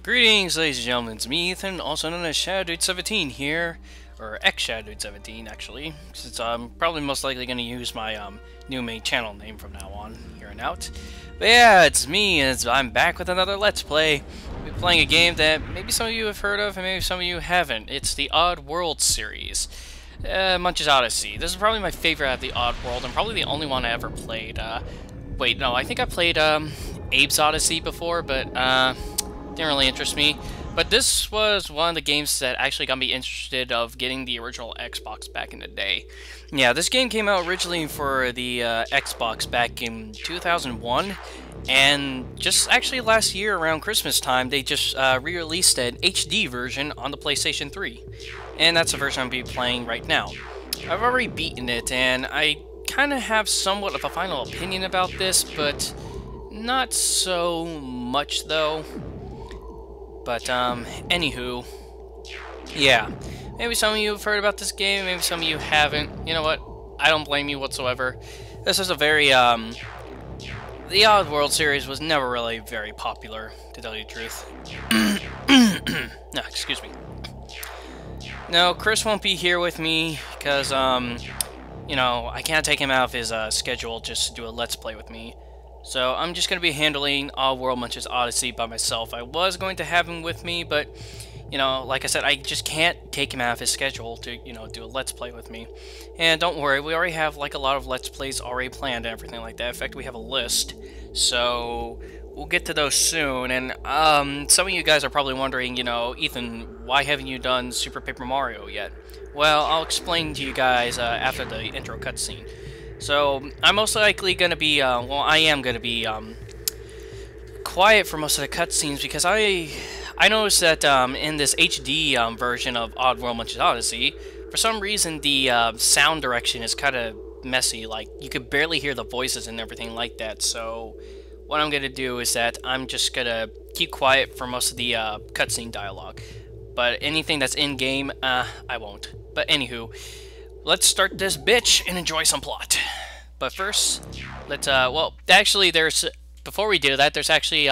Greetings, ladies and gentlemen, it's me, Ethan, also known as ShadowDude17 here, or ex-ShadowDude17 actually, since I'm probably most likely going to use my new main channel name from now on, here and out. But yeah, it's me, and I'm back with another Let's Play. We're playing a game that maybe some of you have heard of, and maybe some of you haven't. It's the OddWorld series. Munch's Oddysee. This is probably my favorite out of the OddWorld, and probably the only one I ever played. Wait, no, I think I played Abe's Oddysee before, but didn't really interest me. But this was one of the games that actually got me interested of getting the original Xbox back in the day. Yeah, this game came out originally for the Xbox back in 2001, and just actually last year around Christmas time, they just re-released an HD version on the PlayStation 3. And that's the version I'm going to be playing right now. I've already beaten it, and I kind of have somewhat of a final opinion about this, but not so much though. But, anywho, yeah, maybe some of you have heard about this game, maybe some of you haven't. You know what, I don't blame you whatsoever. This is a very, the OddWorld series was never really very popular, to tell you the truth. No, excuse me. No, Chris won't be here with me, because, you know, I can't take him out of his, schedule just to do a Let's Play with me. So I'm just going to be handling OddWorld Munch's Oddysee by myself. I was going to have him with me, but, you know, like I said, I just can't take him out of his schedule to, you know, do a Let's Play with me. And don't worry, we already have, like, a lot of Let's Plays already planned and everything like that. In fact, we have a list. So we'll get to those soon. And some of you guys are probably wondering, you know, Ethan, why haven't you done Super Paper Mario yet? Well, I'll explain to you guys after the intro cutscene. So, I'm most likely going to be, well, I am going to be, quiet for most of the cutscenes because I noticed that, in this HD, version of OddWorld Munch's Oddysee, for some reason the, sound direction is kind of messy, like, you could barely hear the voices and everything like that, so what I'm going to do is that I'm just going to keep quiet for most of the, cutscene dialogue, but anything that's in-game, I won't. But anywho, let's start this bitch and enjoy some plot. But first, let's, well, actually, before we do that, there's actually,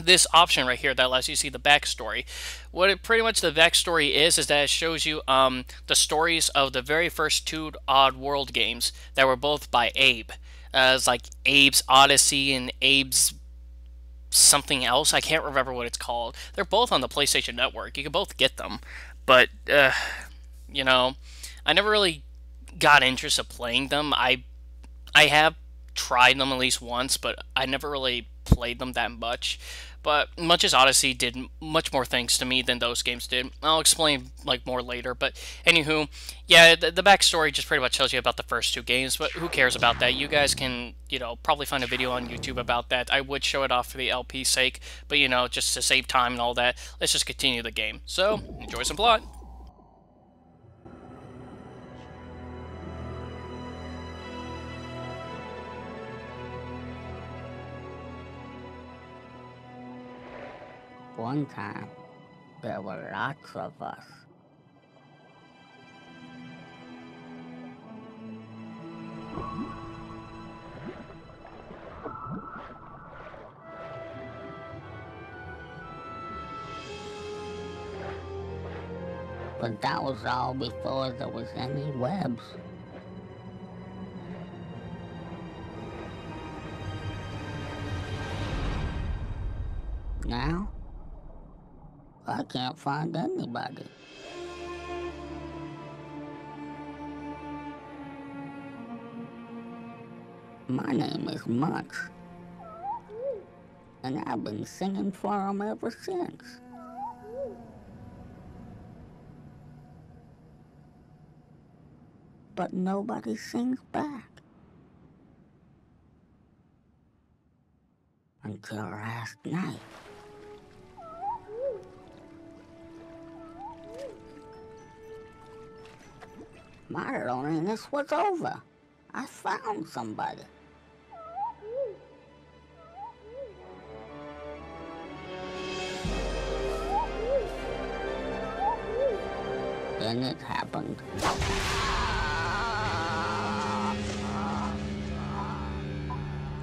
this option right here that lets you see the backstory. Pretty much the backstory is that it shows you, the stories of the very first two OddWorld games that were both by Abe. It's like Abe's Oddysee and Abe's something else. I can't remember what it's called. They're both on the PlayStation Network. You can both get them. But, you know, I never really got interest of playing them. I have tried them at least once, but I never really played them that much. But Munch's Oddysee did much more things to me than those games did. I'll explain like more later, but anywho, yeah, the backstory just pretty much tells you about the first two games, but who cares about that? You guys can, you know, probably find a video on YouTube about that. I would show it off for the LP's sake, but you know, just to save time and all that, let's just continue the game. So, enjoy some plot. One time, there were lots of us. But that was all before there was any webs. Now, I can't find anybody. My name is Munch, and I've been singing for 'em ever since. But nobody sings back. Until last night. My loneliness was over. I found somebody. Then it happened.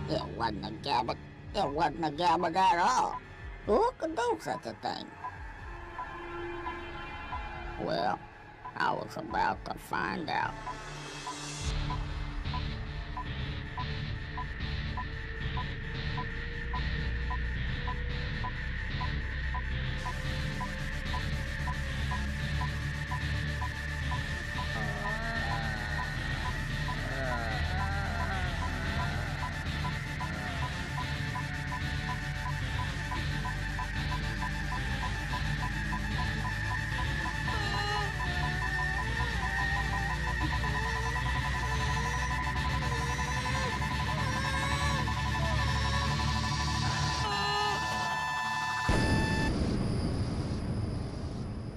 It wasn't a Gabit. It wasn't a Gabit at all. Who could do such a thing? Well, I was about to find out.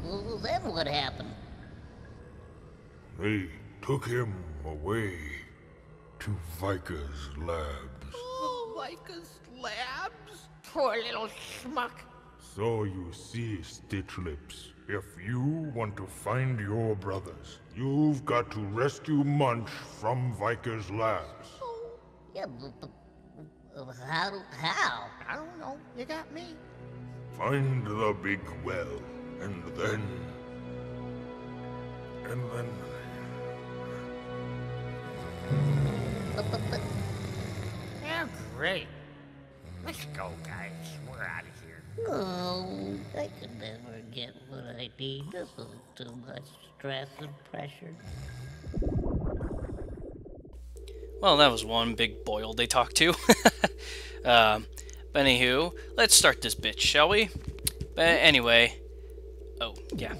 Well, then what happened? They took him away to Vyker's labs. Oh, Vyker's labs? Poor little schmuck. So you see, Stitch Lips, if you want to find your brothers, you've got to rescue Munch from Vyker's labs. Oh, yeah, but how? I don't know. You got me. Find the big well, and then... But... Yeah, great. Let's go, guys. We're out of here. Oh, I could never get what I need. This is too much stress and pressure. Well, that was one big boil they talked to. But anywho, let's start this bitch, shall we? But anyway, oh yeah.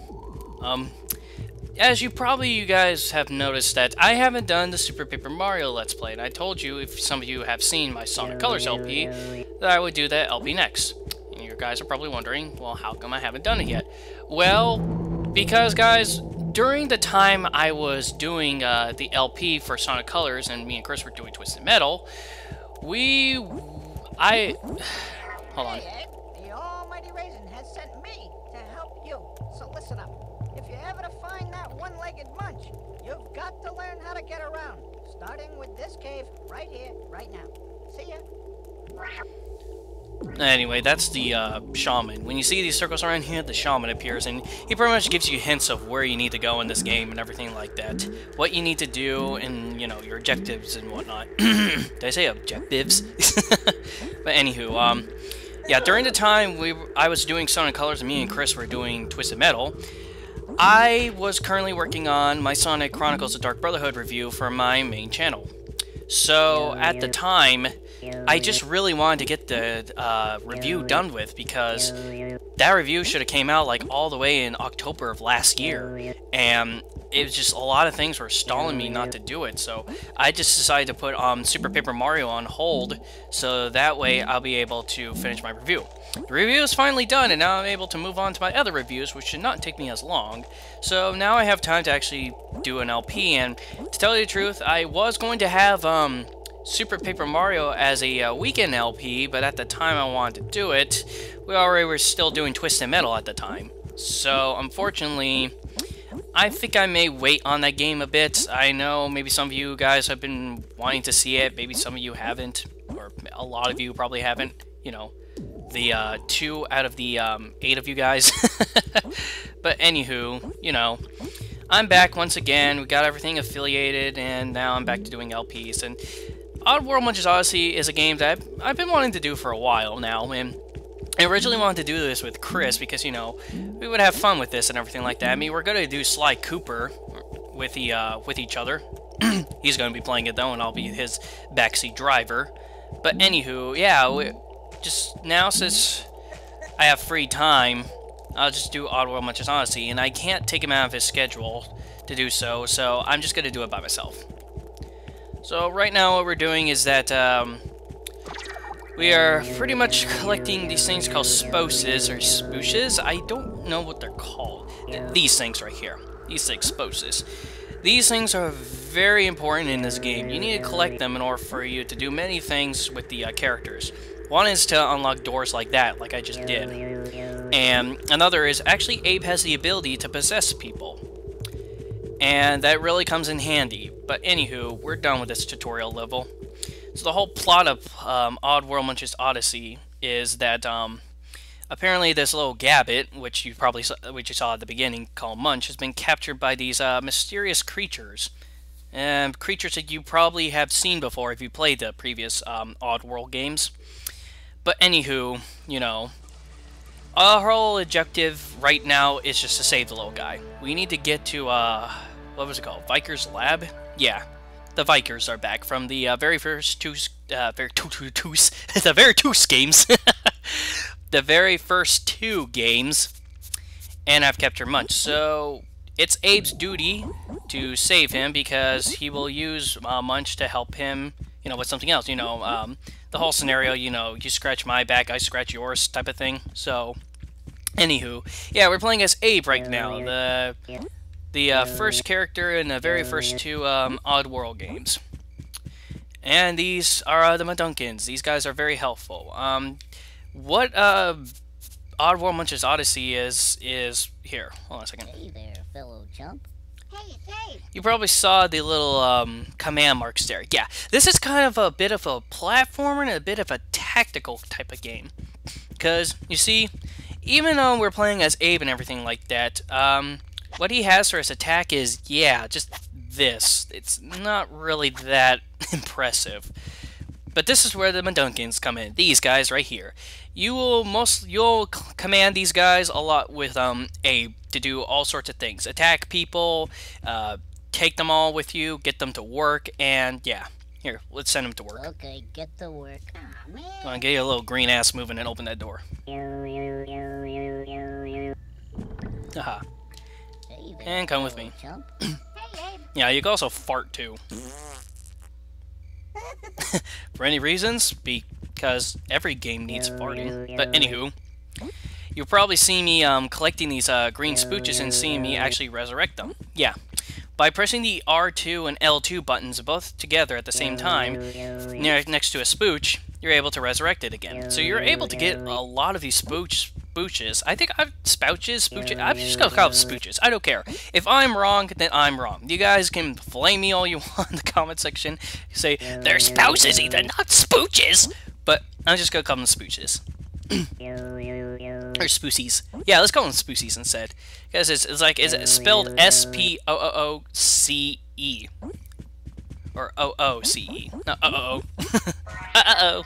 As you guys have noticed that I haven't done the Super Paper Mario Let's Play, and I told you, if some of you have seen my Sonic Colors LP, that I would do that LP next. And you guys are probably wondering, well, how come I haven't done it yet? Well, because guys, during the time I was doing the LP for Sonic Colors, and me and Chris were doing Twisted Metal, hold on. Hey, Ed, the almighty Raisin has sent me to help you. So listen up. If you're ever to find that one-legged Munch, you've got to learn how to get around. Starting with this cave right here, right now. See ya. Anyway, that's the shaman. When you see these circles around here, the shaman appears, and he pretty much gives you hints of where you need to go in this game and everything like that. What you need to do, and, you know, your objectives and whatnot. Did I say objectives? But anywho, yeah, during the time I was doing Sonic Colors and me and Chris were doing Twisted Metal, I was currently working on my Sonic Chronicles: The Dark Brotherhood review for my main channel. So, at the time, I just really wanted to get the review done with, because that review should have came out like all the way in October of last year, and it was just a lot of things were stalling me not to do it, so I just decided to put Super Paper Mario on hold, so that way I'll be able to finish my review. The review is finally done, and now I'm able to move on to my other reviews, which should not take me as long. So now I have time to actually do an LP, and to tell you the truth, I was going to have Super Paper Mario as a weekend LP, but at the time I wanted to do it, we already were still doing Twisted Metal at the time. So unfortunately, I think I may wait on that game a bit. I know maybe some of you guys have been wanting to see it, maybe some of you haven't, or a lot of you probably haven't, you know. The 2 out of the 8 of you guys. But anywho, you know, I'm back once again. We got everything affiliated, and now I'm back to doing LPs. And OddWorld Munch's Oddysee is a game that I've been wanting to do for a while now, and I originally wanted to do this with Chris because, you know, we would have fun with this and everything like that. I mean, we're going to do Sly Cooper with each other. He's going to be playing it, though, and I'll be his backseat driver. But anywho, yeah, just now, since I have free time, I'll just do OddWorld Munch's Oddysee, and I can't take him out of his schedule to do so, so I'm just going to do it by myself. So right now what we're doing is that we are pretty much collecting these things called sposes, or spooshes. I don't know what they're called. These things right here. These things, sposes. These things are very important in this game. You need to collect them in order for you to do many things with the characters. One is to unlock doors like that, like I just did. And another is, actually, Abe has the ability to possess people. And that really comes in handy. But anywho, we're done with this tutorial level. So the whole plot of OddWorld Munch's Oddysee is that apparently this little Gabit, which you probably which you saw at the beginning, called Munch, has been captured by these mysterious creatures. And creatures that you probably have seen before if you played the previous Oddworld games. But anywho, you know, our whole objective right now is just to save the little guy. We need to get to, what was it called? Vyker's lab? Yeah, the Vykers are back from the very first the very first games. The very first 2 games. And I've kept her Munch. So it's Abe's duty to save him because he will use Munch to help him, you know, with something else. You know, the whole scenario, you know, you scratch my back, I scratch yours type of thing. So, anywho, yeah, we're playing as Abe right now. The first character in the very first 2 Oddworld games. And these are the Madunkins. These guys are very helpful. What Oddworld Munch's Oddysee is here. Hold on a second. Hey there, fellow chump. Hey, Dave. You probably saw the little command marks there. Yeah, this is kind of a bit of a platformer and a bit of a tactical type of game. Because, you see, even though we're playing as Abe and everything like that, what he has for his attack is, yeah, just this. It's not really that impressive. But this is where the Madunkins come in. These guys right here. You'll command these guys a lot with Abe to do all sorts of things. Attack people, take them all with you, get them to work, and yeah. Here, let's send them to work. Okay, get to work. Aw, man. I'm gonna get you a little green ass moving and open that door. Haha. Hey there, And come with fellow me. chump. Hey, Abe. Yeah, you can also fart too. For any reasons? Because every game needs farting. But anywho, you'll probably see me collecting these green spooches and seeing me actually resurrect them. Yeah. By pressing the R2 and L2 buttons both together at the same time, next to a spooch, you're able to resurrect it again. So you're able to get a lot of these spooches. I think spouches. I'm just gonna call them spooches. I don't care. If I'm wrong, then I'm wrong. You guys can flame me all you want in the comment section. Say they're spouses, either not spooches. But I'm just gonna call them spooches. Or spoocies. Yeah, let's call them spoocies instead. Because it's like, is it spelled S-P-O-O-O-C-E? Or O-O-C-E. No, O-O-O. Uh-oh.